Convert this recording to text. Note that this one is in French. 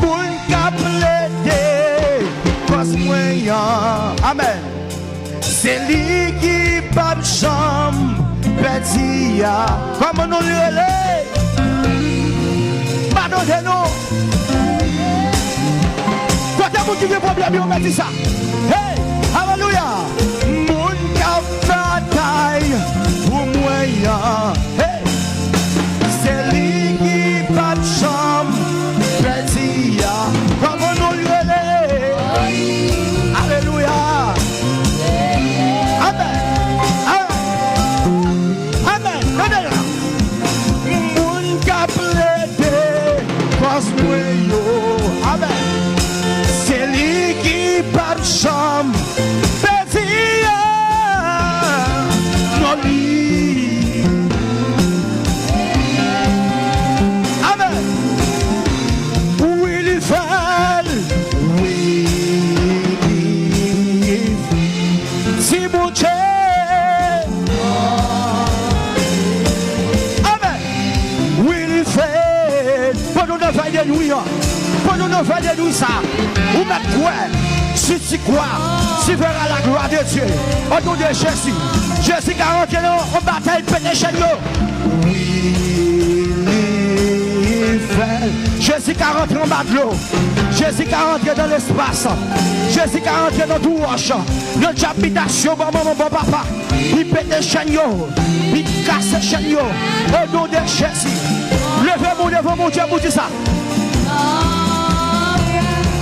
Moun ka plede cause moyen. Amen. C'est lui qui pas de chambre petit. Comment nous le relais? Pardonnez-nous. Quand t'as qui a problème, on dit ça. Hey, alléluia. Moun ka bataille pour moyen. Hey, c'est lui qui pas de chambre petit. Comment nous le relais? Alléluia. Amen. C'est lui qui par chambre petit non lui. Amen. Oui il fait, oui si mon Dieu. Amen. Oui il fait. Pendant nous faire de nuit. Pendant nous faire de nuit ça. Ou mettre quoi? Si tu crois, tu verras la gloire de Dieu. Au nom de Jésus. Jésus 40 ans, on bataille pénéché. Oui, il fait. Jésus 40 ans, on bat l'eau. Jésus 40 ans dans l'espace. Jésus 40 ans dans tout roche. Notre habitation, maman, bon papa. Il pète les chaînes, il casse les chaînes. Au nom de Jésus. Levez-moi, Dieu, vous dites ça.